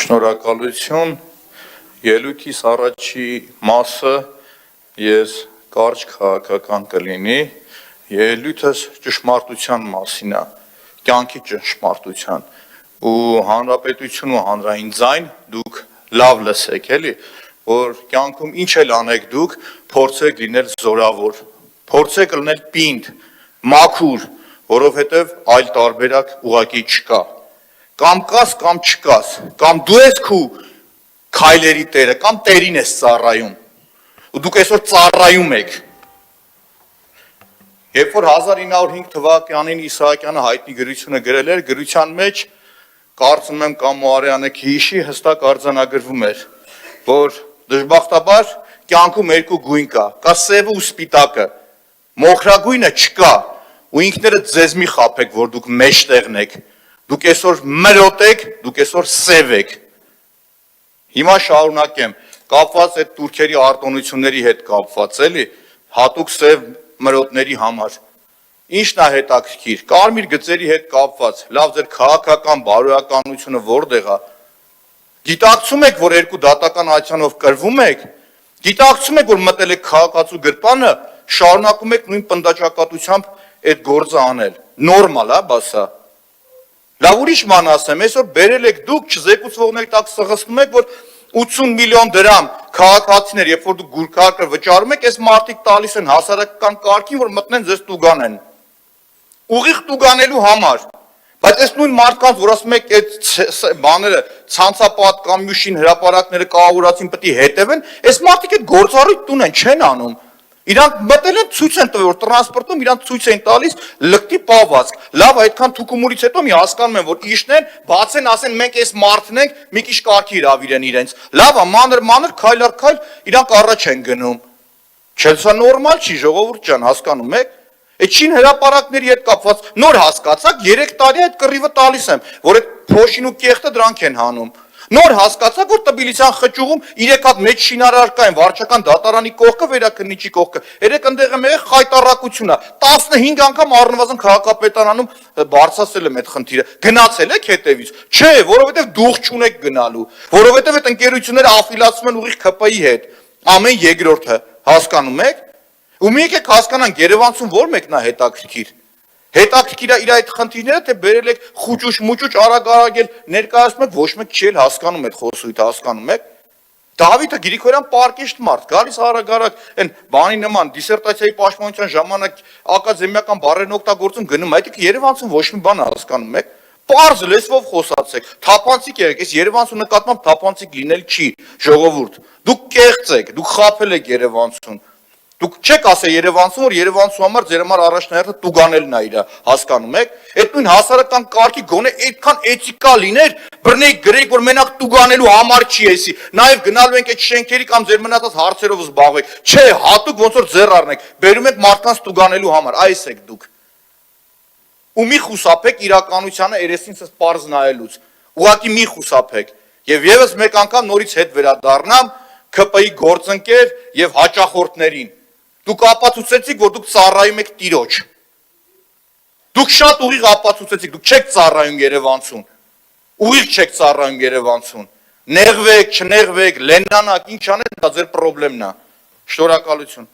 Շնորհակալություն, ելույթիս առաջի մասը ես կարճ քաղաքական կլինի, ելույթս ճշմարտության մասին է, կյանքի ճշմարտության, ու հանրապետություն ու հանրային ձայն դուք լավ լսեք, էլի, որ կյանքում ինչ էլ անեք դուք, փորձեք լինել զորավոր, փորձեք լինել պինդ, մաքուր, որովհետև այլ տարբերակ ուղղակի չկա, կամ կաս, կամ չկաս, կամ դու ես քու քայլերի տերը, կամ տերին ես ծառայում, ու դուք այսօր ծառայում եք, երբ որ 1905 թվականին Իսահակյանը հայտնի գրությունը գրել էր, գրության մեջ կարծում եմ կամ Արեանը քիհիշի հստակ արձանագրվում էր, որ դժբախտաբար կյանքում երկու գույն կա սևը ու սպիտակը, մոխրագույնը չկա, ու ինքներդ ձեզ մի խաբեք, որ դուք մեջտեղն եք, դուք այսօր մրոտ եք, դուք այսօր սև եք, հիմա շարունակեմ, կապված այդ տուրքերի արտոնությունների հետ կապված, էլի, հատուկ սև մրոտների համար, ինչն է հետաքրքիր, կարմիր գծերի հետ կապված, լավ ձեր քաղաքական բարոյականությունը որտեղ է, գիտակցում եք, որ երկու դատական ատյանով կրվում եք, գիտակցում եք, որ մտել եք քաղաքացու գրպանը, շարունակում եք նույն պնդաճակատությամբ այդ գործը անել, նորմալ է, բասա, լավ ուրիշ ման ասեմ, այսօր բերել եք դուք, չզեկուցվողների տակ սղսնում եք, որ 80 միլիոն դրամ քաղաքացիներ, երբ որ դուք գուրքարկը վճարում եք, այս մարդիկ տալիս են հասարակական կարգին, որ մտնեն ձեզ տուգանեն, ուղիղ տուգանելու համար, բայց այս նույն մարդկանց, որ ասում եք այդ բաները ցանցապատ կամ յուշին հրապարակները կահավորացին պետք է հետևեն, այս մարդիկ այդ գործառույթ տուն են, չեն անում, իրանք մտել են ցույց են տվել, որ տրանսպորտում իրանք ցույց են տալիս լկտի պահվածք, լավ այդքան թուկումուրից հետո մի հասկանում են, որ իշնեն, բացեն, ասեն մենք այս մարդն ենք, մի քիչ կարգի հրավիրեն իրենց, լավ է, մանր քայլ առ քայլ իրանք առաջ են գնում, չէ՞ սա նորմալ չի, ժողովուրդ ջան, հասկանում եք, այդ շին հրապարակների հետ կապված նոր հասկացաք, 3 տարի այդ կռիվը տալիս եմ, որ այդ փոշին ու կեղտը դրանք են հանում, նոր հասկացաք, որ Տբիլիսյան խճուղում 3 հատ մեծ շինարար կային, վարչական դատարանի կողքը, վերաքննիչի կողքը, 3 ընդեղ եմ եղել խայտառակություն է, 15 անգամ առնվազն քաղաքապետարանում բարձրացել եմ այդ խնդիրը, գնացել եք հետևից, չէ, որովհետև դուխ չունեք գնալու, որովհետև այդ ընկերությունները աֆիլացում են ուղիղ ՔՊ-ի հետ, ամեն երկրորդը, հասկանում եք, ու մի եկեք հասկանանք Երևանցուն որ մեկն է հետաքրքիր, հետաքրքիր է իր այդ խնդիրները, թե բերել եք խուճուճ-մուճուճ արագ-արագ էլ ներկայացնում եք, ոչ մեկ չի էլ հասկանում այդ խոսույթը, հասկանում եք, Դավիթը Գրիգորյան պարկեշտ մարդ, գալիս արագ-արագ այն բանի նման դիսերտացիայի պաշտպանության ժամանակ ակադեմիական բառերն օգտագործում գնում, այդ Երևանցուն ոչ մի բան հասկանում եք, պարզ լեզվով խոսացեք, թափանցիկ եղեք, այս Երևանցու նկատմամբ թափանցիկ լինել չի, ժողովուրդ, դուք կեղծ եք, դուք խաբել եք Երևանցուն, դուք չեք ասել Երևանցուն, որ Երևանցու համար ձեր համար առաջնահերթը տուգանելն է իր, հասկանում եք, այդ նույն հասարակական կարգի գոնե այդքան էթիկա լիներ, բռնեիք գրեիք, որ մենակ տուգանելու համար չի էսի, նաև գնալու ենք այդ շենքերի կամ ձեր մնացած հարցերով զբաղվեք, չէ, հատուկ ոնց որ ձեռ առնեք, բերում եք մարդկանց տուգանելու համար, այս եք դուք, ու մի խուսափեք իրականությանը երեսին ցած պարզ նայելուց, ուղղակի մի խուսափեք, եւ եւս մեկ անգամ նորից հետ վերադառնամ ՔՊ-ի գործընկեր եւ հաճախորդներին Դուք ապացուցեցիք, որ դուք ծառայում եք տիրոջ, դուք շատ ուղիղ ապացուցեցիք, դուք չեք ծառայում Երևանցուն, ուղիղ չեք ծառայում Երևանցուն, նեղվեք, չնեղվեք, լեննանաք, ինչ անեք, դա ձեր պրոբլեմն է, շնորհակալություն։